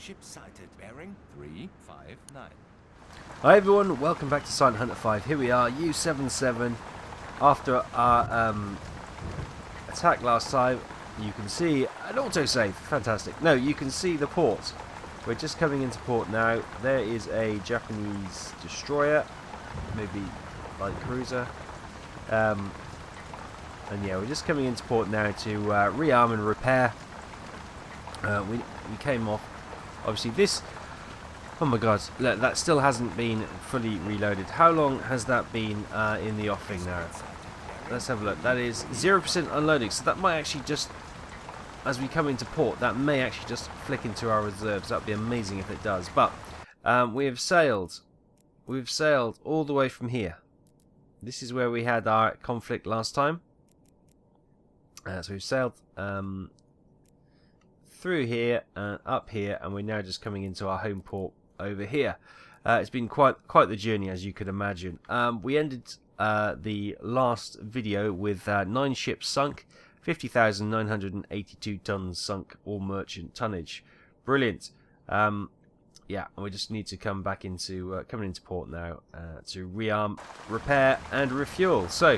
Ship sighted. Bearing 359. Hi everyone, welcome back to Silent Hunter 5. Here we are, U77. After our attack last time, you can see an autosave. Fantastic. No, you can see the port. We're just coming into port now. There is a Japanese destroyer, maybe light cruiser. And yeah, we're just coming into port now to rearm and repair. We came off. Obviously this... Oh my god, that still hasn't been fully reloaded. How long has that been in the offing now? Let's have a look. That is 0% unloading, so that might actually just, as we come into port, that may actually just flick into our reserves. That would be amazing if it does. But we have sailed. We've sailed all the way from here. This is where we had our conflict last time. So we've sailed through here and up here, and we're now just coming into our home port over here. It's been quite the journey, as you could imagine. We ended the last video with 9 ships sunk, 50,982 tons sunk, all merchant tonnage. Brilliant. Yeah, and we just need to come back into coming into port now to rearm, repair, and refuel. So,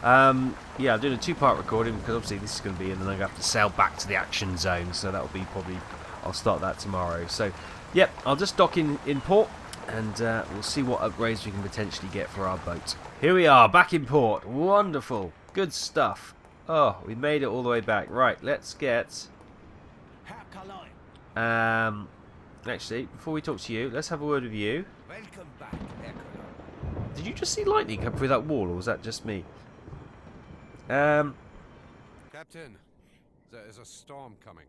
yeah, I'm doing a 2-part recording because obviously this is going to be, and then I'm going to have to sail back to the action zone. So that'll be probably, I'll start that tomorrow. So, yep, I'll just dock in port, and we'll see what upgrades we can potentially get for our boat. Here we are, back in port. Wonderful, good stuff. Oh, we made it all the way back. Right, let's get. Actually, before we talk to you, let's have a word with you. Welcome back, Did you just see lightning come through that wall, or was that just me? Captain, there is a storm coming.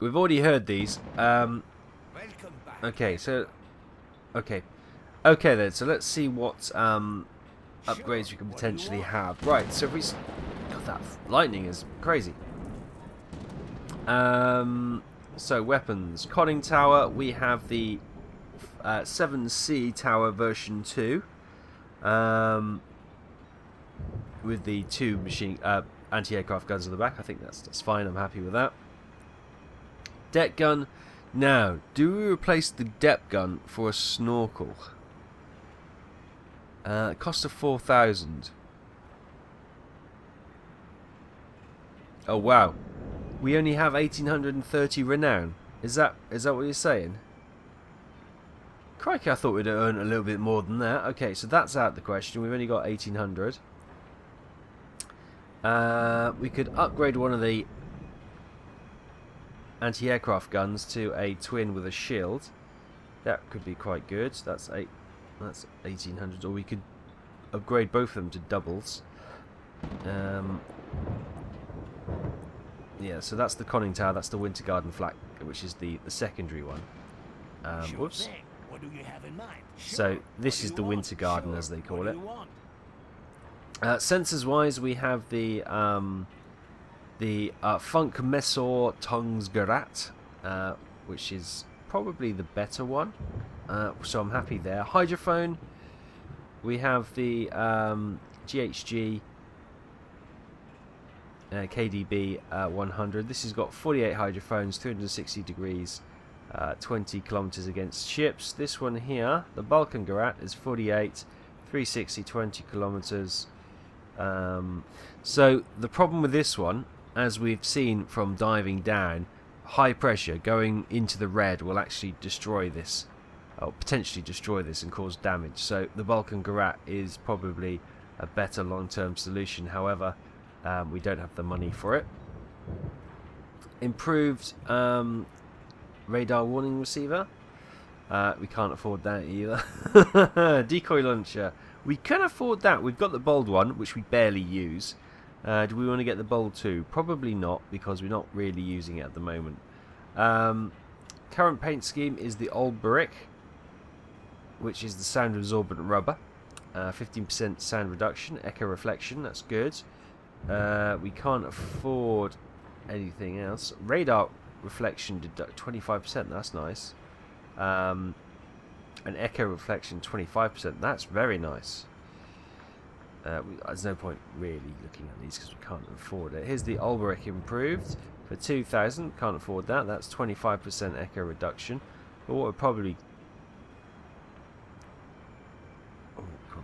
We've already heard these. Welcome back. Okay, so... Okay then, so let's see what upgrades we can potentially have. Right, so if we... God, that lightning is crazy. So, weapons. Conning tower, we have the 7C tower version 2. With the 2 machine anti-aircraft guns on the back. I think that's fine, I'm happy with that. Deck gun. Now, do we replace the depth gun for a snorkel? Cost of 4,000. Oh wow, we only have 1,830 renown. Is that what you're saying? Crikey, I thought we'd earn a little bit more than that. Okay, so that's out of the question. We've only got 1,800. We could upgrade one of the anti-aircraft guns to a twin with a shield. That could be quite good. That's 1,800. Or we could upgrade both of them to doubles. Yeah, so that's the conning tower. That's the Winter Garden flak, which is the secondary one. Whoops. What do you have in mind? So this is the Winter Garden, as they call it. Sensors wise, we have the Funk Mesor Tungsgarat, which is probably the better one, so I'm happy there. Hydrophone, we have the GHG KDB 100. This has got 48 hydrophones, 360 degrees, 20 kilometers against ships. This one here, the Balkangarat, is 48, 360, 20 kilometers. So the problem with this one, as we've seen from diving down, high pressure going into the red will actually destroy this, or potentially destroy this and cause damage. So the Balkangarat is probably a better long-term solution. However, we don't have the money for it. Improved radar warning receiver. We can't afford that either. Decoy launcher. We can afford that. We've got the bold one, which we barely use. Do we want to get the bold 2? Probably not, because we're not really using it at the moment. Current paint scheme is the old brick, which is the sound absorbent rubber. 15% sound reduction, echo reflection, that's good. We can't afford anything else. Radar reflection deduct 25%, that's nice. And echo reflection 25%, that's very nice. There's no point really looking at these because we can't afford it. Here's the Ulbrich improved for 2,000. Can't afford that. That's 25% echo reduction. But what would probably... Oh,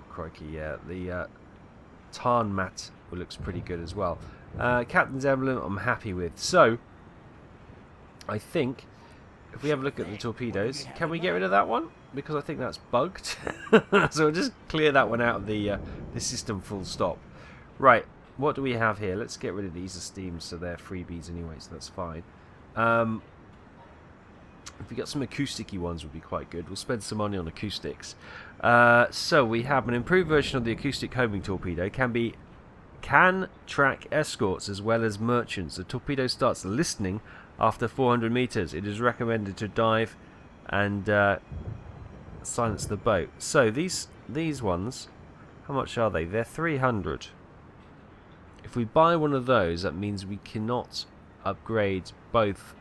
crikey, yeah. The Tarn mat looks pretty good as well. Captain's emblem I'm happy with. So, I think if we have a look at the torpedoes, can we get rid of that one? Because I think that's bugged. So we'll just clear that one out of the system full stop. Right, what do we have here? Let's get rid of these as steams, so they're freebies anyway, so that's fine. If we got some acoustic-y ones would be quite good. We'll spend some money on acoustics. So we have an improved version of the acoustic homing torpedo. Can track escorts as well as merchants. The torpedo starts listening after 400 meters. It is recommended to dive and silence the boat. So these ones, how much are they? They're 300. If we buy one of those, that means we cannot upgrade both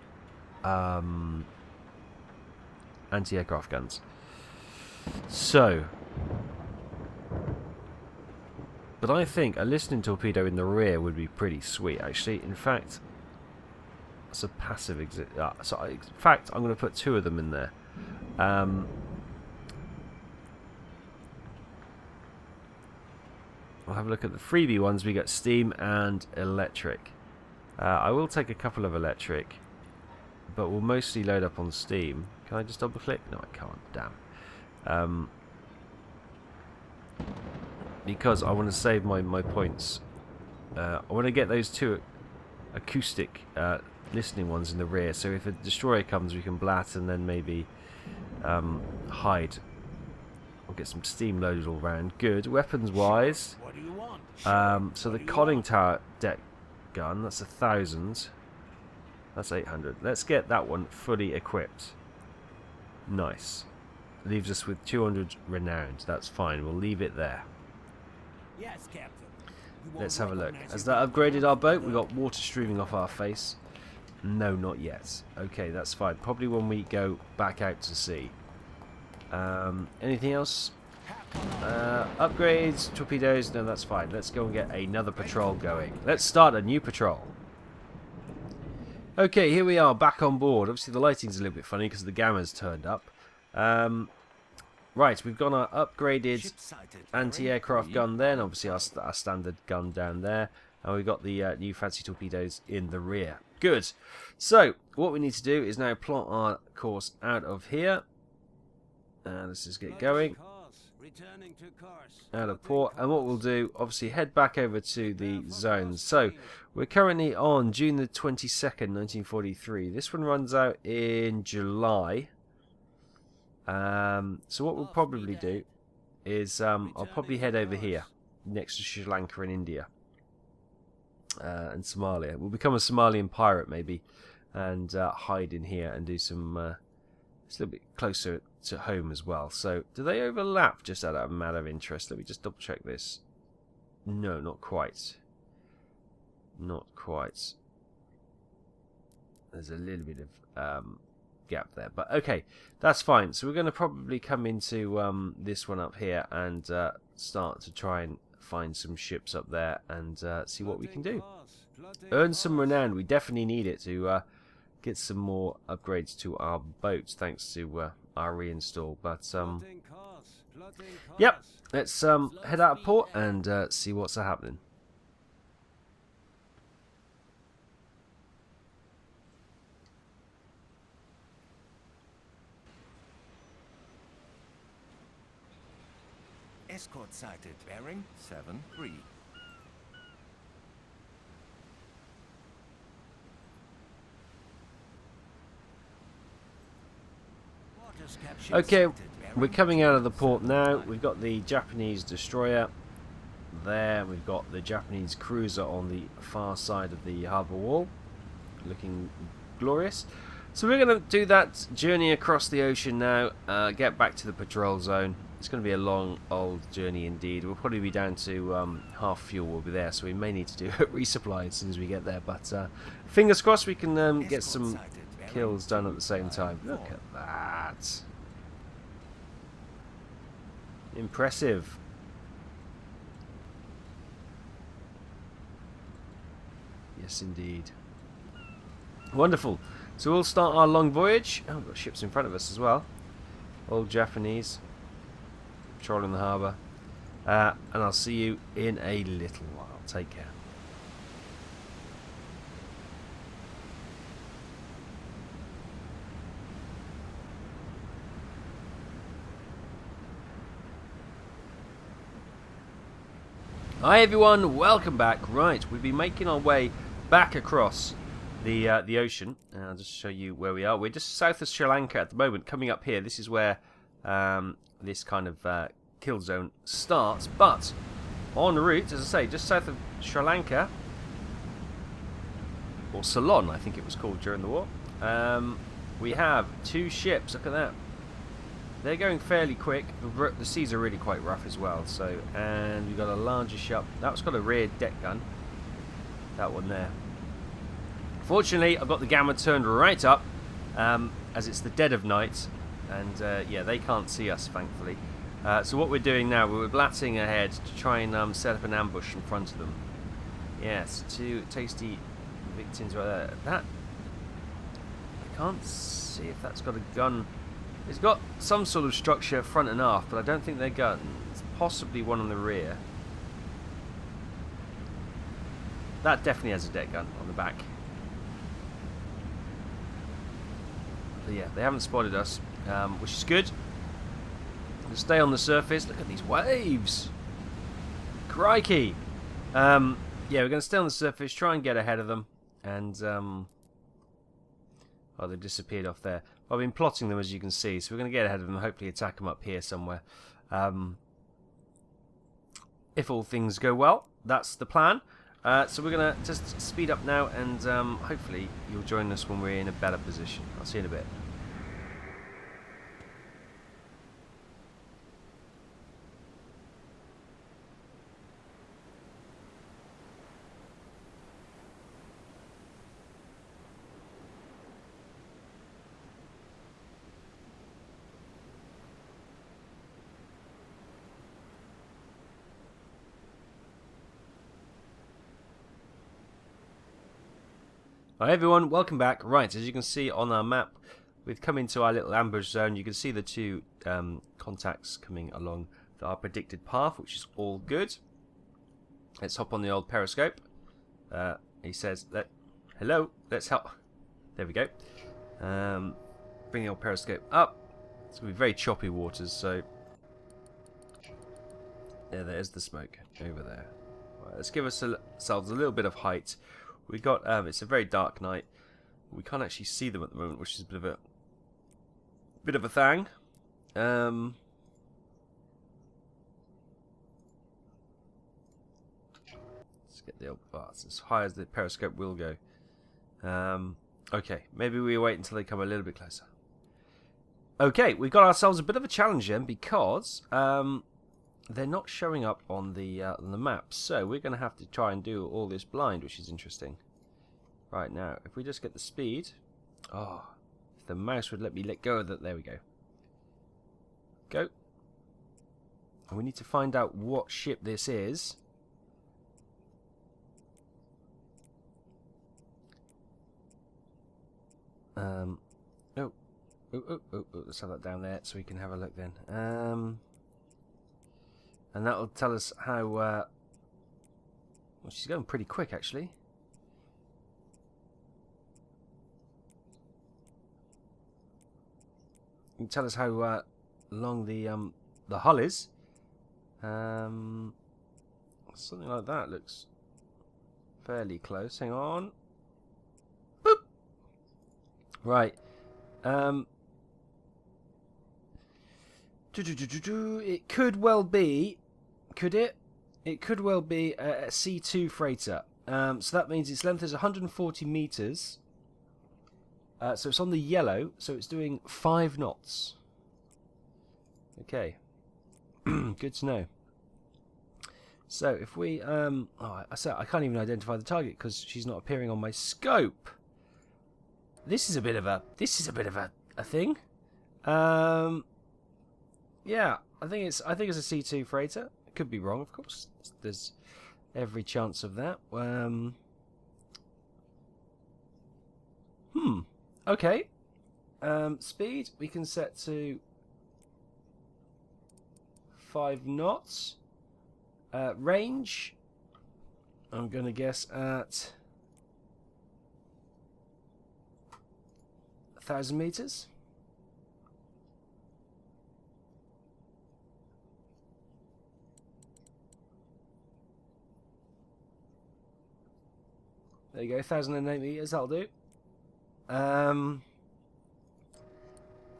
anti-aircraft guns. So, but I think a listening torpedo in the rear would be pretty sweet, actually. In fact, it's a passive exit. In fact, I'm going to put 2 of them in there. We'll have a look at the freebie ones. We got steam and electric. I will take a couple of electric, but we'll mostly load up on steam. Can I just double click? No, I can't. Damn. Because I want to save my points. I want to get those 2 acoustic listening ones in the rear, so if a destroyer comes we can blat and then maybe hide. We'll get some steam loaded all round. Good. Weapons wise, What do you want? so the conning tower deck gun, that's 1,000. That's 800. Let's get that one fully equipped. Nice. Leaves us with 200 renowned. That's fine. We'll leave it there. Yes, Captain. You won't Let's have a look. recognize Has your that upgraded our boat? We've boat. got water streaming off our face. No, not yet. Okay, that's fine. Probably when we go back out to sea. Anything else? Upgrades, torpedoes. No, that's fine. Let's go and get another patrol going. Let's start a new patrol. Okay, here we are back on board. Obviously the lighting's a little bit funny because the gamma's turned up. Right, we've got our upgraded Ship sighted, anti-aircraft bearing gun there, and obviously our standard gun down there, and we've got the new fancy torpedoes in the rear. Good. So what we need to do is now plot our course out of here. Let's just get going Returning to course. out of port, and what we'll do, obviously head back over to the zones. So we're currently on June the 22nd 1943. This one runs out in July. So what we'll probably do is I'll probably head over here next to Sri Lanka and India and Somalia. We'll become a Somalian pirate maybe and hide in here and do some it's a little bit closer to home as well. So do they overlap, just out of a matter of interest? Let me just double check this. No, not quite. Not quite. There's a little bit of gap there, but okay, that's fine. So we're going to probably come into this one up here and start to try and find some ships up there and see what we can do. Earn some renown. We definitely need it to get some more upgrades to our boats, thanks to our reinstall. But yep, let's head out of port and see what's happening. Escort sighted, bearing 7-3. Okay, we're coming out of the port now. We've got the Japanese destroyer there. We've got the Japanese cruiser on the far side of the harbour wall, looking glorious. So we're going to do that journey across the ocean now, get back to the patrol zone. It's going to be a long old journey indeed. We'll probably be down to half fuel will be there, so we may need to do a resupply as soon as we get there. But fingers crossed we can get some kills done at the same time. Look at that. Impressive. Yes, indeed. Wonderful. So we'll start our long voyage. Oh, we've got ships in front of us as well. Old Japanese. Patrolling the harbour. And I'll see you in a little while. Take care. Hi everyone, welcome back. Right, we've been making our way back across the ocean. I'll just show you where we are. We're just south of Sri Lanka at the moment. Coming up here, this is where this kind of kill zone starts. But en route, as I say, just south of Sri Lanka, or Ceylon, I think it was called during the war. We have two ships. Look at that. They're going fairly quick. The seas are really quite rough as well. So, and we've got a larger ship. That's got a rear deck gun. That one there. Fortunately, I've got the gamma turned right up, as it's the dead of night, and yeah, they can't see us, thankfully. So what we're doing now, we're blatting ahead to try and set up an ambush in front of them. Yes, two tasty victims right there. That, I can't see if that's got a gun. It's got some sort of structure front and aft, but I don't think they're guns. It's possibly one on the rear. That definitely has a deck gun on the back. But yeah, they haven't spotted us, which is good. We'll stay on the surface. Look at these waves. Crikey. Yeah, we're going to stay on the surface, try and get ahead of them. And, oh, they disappeared off there. I've been plotting them, as you can see, so we're going to get ahead of them and hopefully attack them up here somewhere. If all things go well, that's the plan. So we're going to just speed up now, and hopefully you'll join us when we're in a better position. I'll see you in a bit. Hi everyone, welcome back. Right, as you can see on our map, we've come into our little ambush zone. You can see the two contacts coming along our predicted path, which is all good. Let's hop on the old periscope. He says, hello, let's help. There we go. Bring the old periscope up. It's going to be very choppy waters, so... there's the smoke over there. Right, let's give ourselves a little bit of height. We got it's a very dark night. We can't actually see them at the moment, which is a bit of a thing. Let's get the old bars as high as the periscope will go. Okay, maybe we wait until they come a little bit closer. Okay, we've got ourselves a bit of a challenge then, because they're not showing up on the map, so we're going to have to try and do all this blind, which is interesting. Right now, if we just get the speed, oh, if the mouse would let me let go of that, there we go. Go. And we need to find out what ship this is. Let's have that down there so we can have a look then. And that will tell us how... well, she's going pretty quick, actually. It can tell us how long the hull is. Something like that looks fairly close. Hang on. Boop. Right. It could well be, could it? It could well be a C2 freighter. So that means its length is 140 meters. So it's on the yellow, so it's doing 5 knots. Okay. Good to know. So if we, I can't even identify the target because she's not appearing on my scope. This is a bit of a thing. Yeah, I think it's a C2 freighter. It could be wrong, of course. There's every chance of that. Okay. Speed we can set to 5 knots. Range, I'm going to guess at 1,000 meters. There you go, 1,008 meters, that'll do.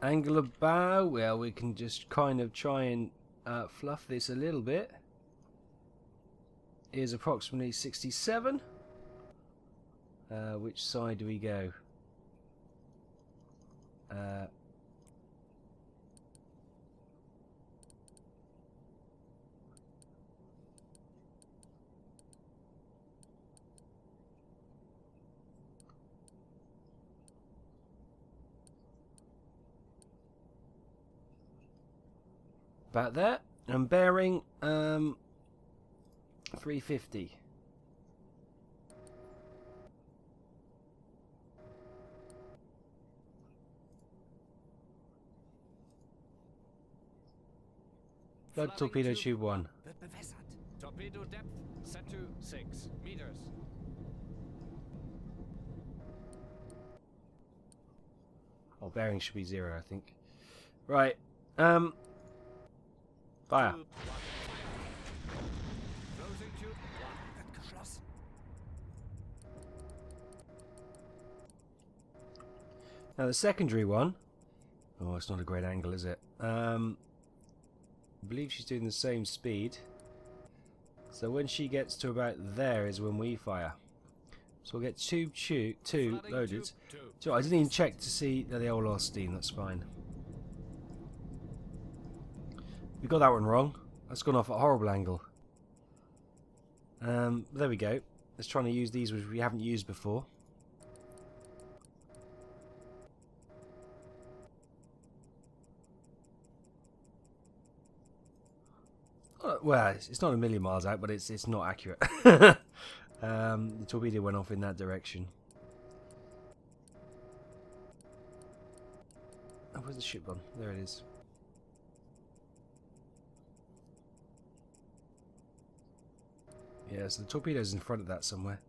Angle of bow, well, we can just kind of try and fluff this a little bit. Is approximately 67. Which side do we go? About there. And bearing 350. Flood torpedo tube 1. Torpedo depth set to 6 meters. Oh, bearing should be 0, I think. Right. Fire. Closing tube 1. Now the secondary one. Oh, it's not a great angle, is it? I believe she's doing the same speed. So when she gets to about there is when we fire. So we'll get two loaded. So I didn't even check to see that they all lost steam. That's fine. We got that one wrong. That's gone off at a horrible angle. There we go. Let's try to use these which we haven't used before. Well, it's not a million miles out, but it's not accurate. The torpedo went off in that direction. Oh, where's the ship gone? There it is. Yeah, so the torpedo's in front of that somewhere.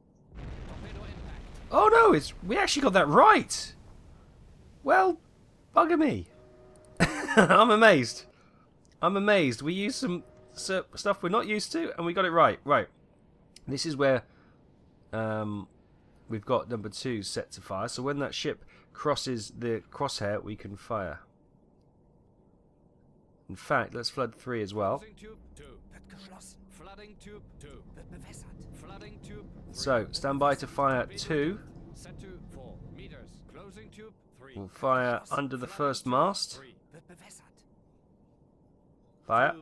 Oh no, we actually got that right. Well, bugger me. I'm amazed. I'm amazed. We used some stuff we're not used to, and we got it right. Right. This is where we've got number 2 set to fire. So when that ship crosses the crosshair, we can fire. In fact, let's flood 3 as well. Flooding tube 2. Flooding tube 3. So stand by to fire 2. Set to 4 meters. Closing tube 3. We'll fire under the first mast. Fire.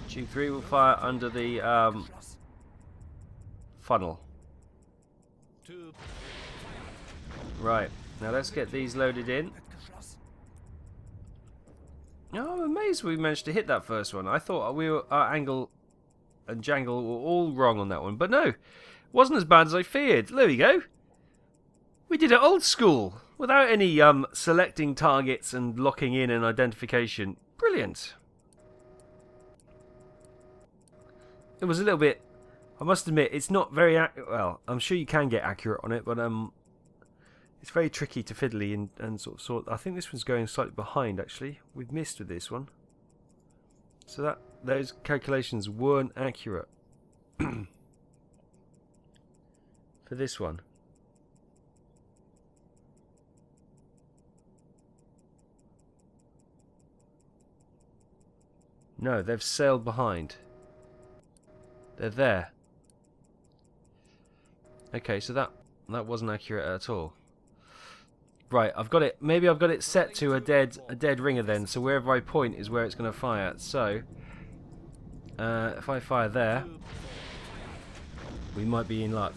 Tube 3 will fire under the funnel. Right, now let's get these loaded in. Oh, I'm amazed we managed to hit that first one. I thought our angle and jangle were all wrong on that one, but no, it wasn't as bad as I feared. There we go. We did it old school, without any selecting targets and locking in and identification. Brilliant. It was a little bit, I must admit, it's not very well, I'm sure you can get accurate on it, but it's very tricky to fiddly and sort. I think this one's going slightly behind, actually. We've missed with this one. So those calculations weren't accurate for this one. No, they've sailed behind. They're there. Okay, so that wasn't accurate at all. Right, I've got it. Maybe I've got it set to a dead ringer then. So wherever I point is where it's going to fire. So if I fire there, we might be in luck.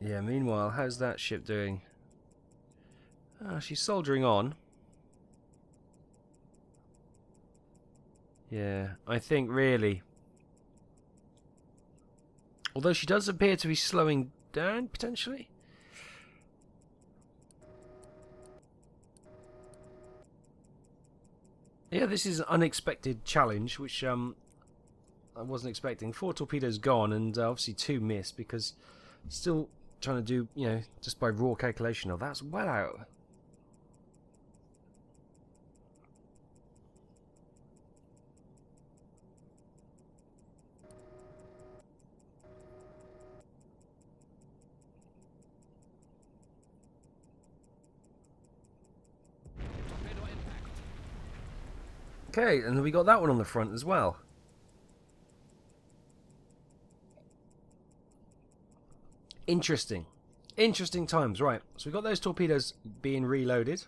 Yeah, meanwhile, how's that ship doing? Oh, she's soldering on. Yeah, I think really. Although she does appear to be slowing down, potentially. Yeah, this is an unexpected challenge, which I wasn't expecting. 4 torpedoes gone, and obviously 2 missed, because still trying to do, you know, just by raw calculation, that's well out. Torpedo impact. Okay, and we got that one on the front as well. Interesting. Interesting times, right. So we got those torpedoes being reloaded.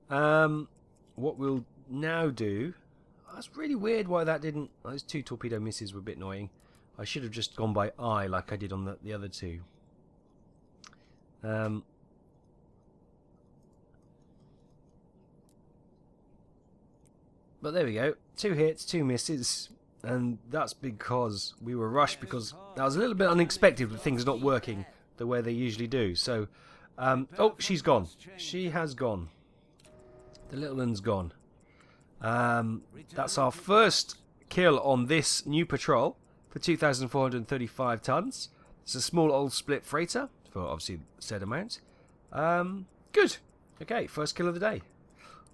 What we'll now do... That's really weird why that didn't... Those 2 torpedo misses were a bit annoying. I should have just gone by eye like I did on the other 2. But there we go. 2 hits, 2 misses. And that's because we were rushed, because that was a little bit unexpected with things not working the way they usually do. So, oh, she's gone. She has gone. The little one's gone. That's our first kill on this new patrol for 2,435 tons. It's a small old split freighter for obviously said amount. Good. Okay, first kill of the day.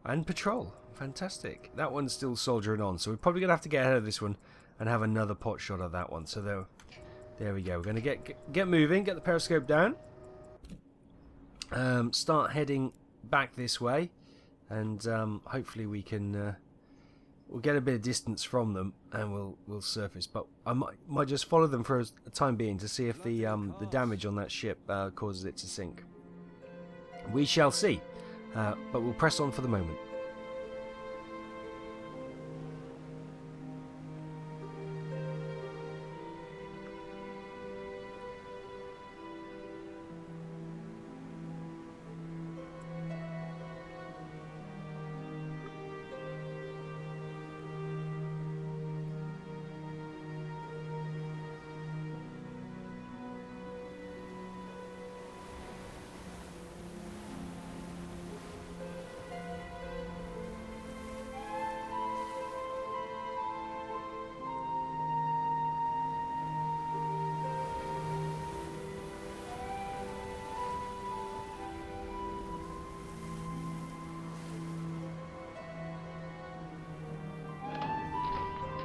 And patrol. Fantastic. That one's still soldiering on, so we're probably going to have to get ahead of this one and have another pot shot of that one. So there we go. We're going to get moving, get the periscope down. Start heading back this way, and hopefully we can we'll get a bit of distance from them, and we'll surface. But I might just follow them for a time being to see if the damage on that ship causes it to sink. We shall see, but we'll press on for the moment.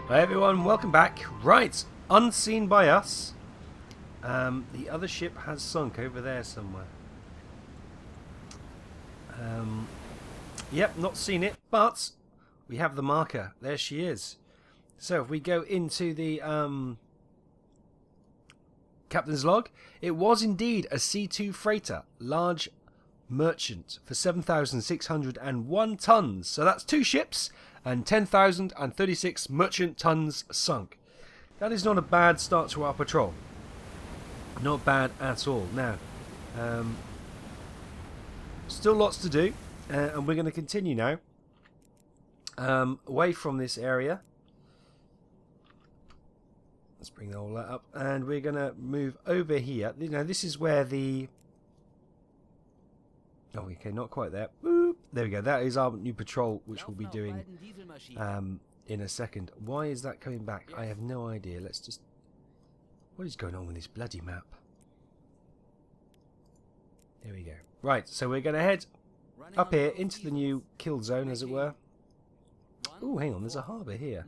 Hi everyone, welcome back. Right, unseen by us, the other ship has sunk over there somewhere. Yep, not seen it, but we have the marker. There she is. So if we go into the captain's log, it was indeed a C2 freighter, large merchant, for 7,601 tons. So that's 2 ships and 10,036 merchant tons sunk. That is not a bad start to our patrol. Not bad at all. Now, still lots to do, and we're going to continue now away from this area. Let's bring all that up, and we're going to move over here. Now, this is where the... Oh, okay, not quite there. Boop. There we go. That is our new patrol, which we'll be doing in a second. Why is that coming back? I have no idea. Let's just... What is going on with this bloody map? There we go. Right, so we're going to head up here into the new kill zone, as it were. Oh, hang on. There's a harbour here.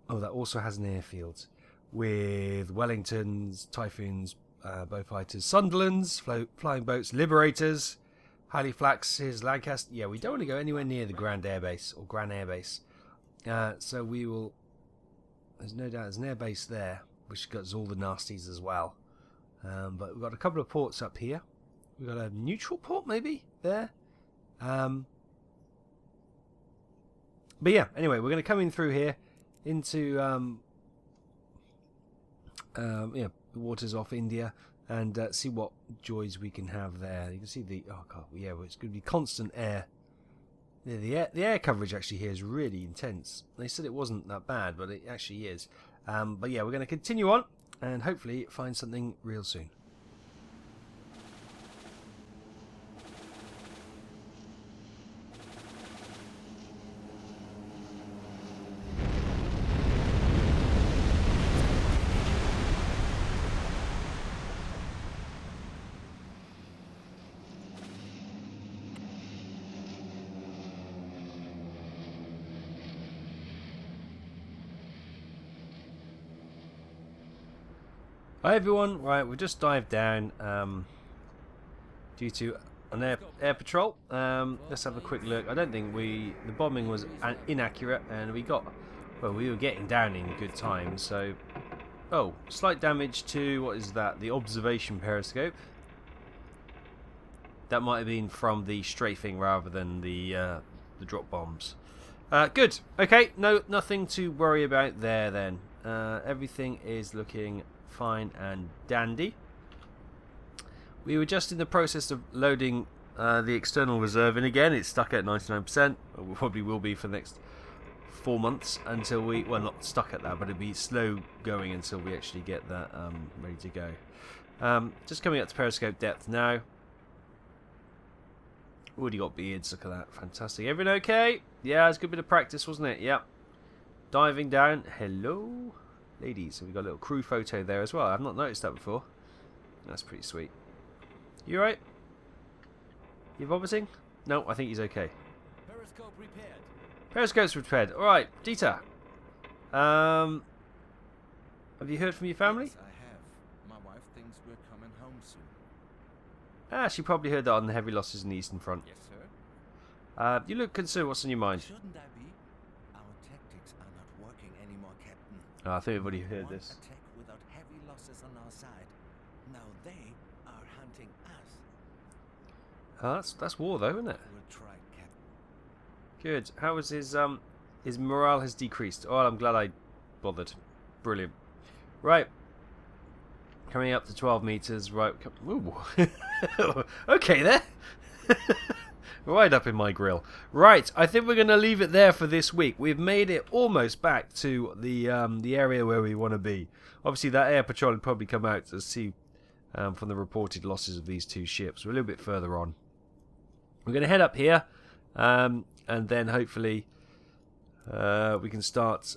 Oh, that also has an airfield with Wellingtons, Typhoons, Beaufighters, Sunderlands, flying boats, Liberators, Halifaxes, Lancaster. Yeah, we don't want to go anywhere near the Grand Airbase or Grand Airbase. So we will... There's no doubt there's an airbase there, which gets all the nasties as well. But we've got a couple of ports up here. We've got a neutral port maybe there. But yeah, anyway, we're going to come in through here into the waters off India and see what joys we can have there. You can see the... Oh god, yeah, well, it's going to be constant air Yeah, the air coverage actually here is really intense. They said it wasn't that bad, but it actually is. But yeah, we're going to continue on and hopefully find something real soon. Hi everyone, right, we've just dived down due to an air patrol. Let's have a quick look. I don't think the bombing was inaccurate, and we were getting down in good time, so... Oh, slight damage to, what is that, the observation periscope. That might have been from the strafing rather than the drop bombs. Good, okay, nothing to worry about there then. Everything is looking fine and dandy. We were just in the process of loading the external reserve in again. It's stuck at 99%. We probably will be for the next 4 months until we, well, not stuck at that, but it'll be slow going until we actually get that ready to go. Just coming up to periscope depth now. Already got beards, look at that, fantastic. Everything okay? Yeah, it's a good bit of practice, wasn't it? Yep. Diving down. Hello, ladies. So we got a little crew photo there as well. I've not noticed that before. That's pretty sweet. You alright? You vomiting? No, I think he's okay. Periscope repaired. Periscope's repaired. Alright, Dieter. Have you heard from your family? Yes, I have. My wife thinks we're coming home soon. Ah, she probably heard that on the heavy losses in the Eastern Front. Yes, sir. You look concerned. What's on your mind? Shouldn't I be? Our tactics are not working anymore, Captain. Oh, I think everybody heard One this. attack without heavy losses on our side. Now they are hunting us. Oh, that's war though, isn't it? We'll try, Captain. Good. How was his morale has decreased? Oh, I'm glad I bothered. Brilliant. Right. Coming up to 12 meters. Right. Ooh. Okay there. Right up in my grill. Right. I think we're going to leave it there for this week. We've made it almost back to the area where we want to be. Obviously, that air patrol would probably come out to see from the reported losses of these two ships. We're a little bit further on. We're going to head up here, and then hopefully we can start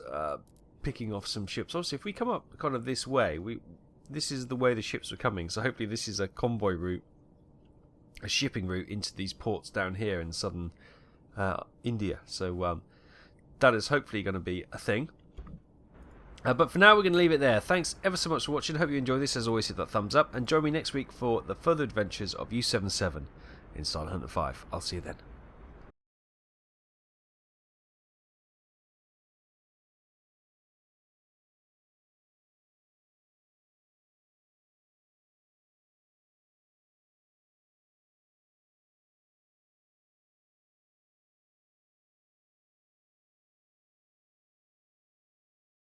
picking off some ships. Obviously, if we come up kind of this way, this is the way the ships are coming. So hopefully this is a convoy route, a shipping route into these ports down here in southern India. So that is hopefully going to be a thing. But for now, we're going to leave it there. Thanks ever so much for watching. Hope you enjoyed this. As always, hit that thumbs up. And join me next week for the further adventures of U-77 in Silent Hunter 5. I'll see you then.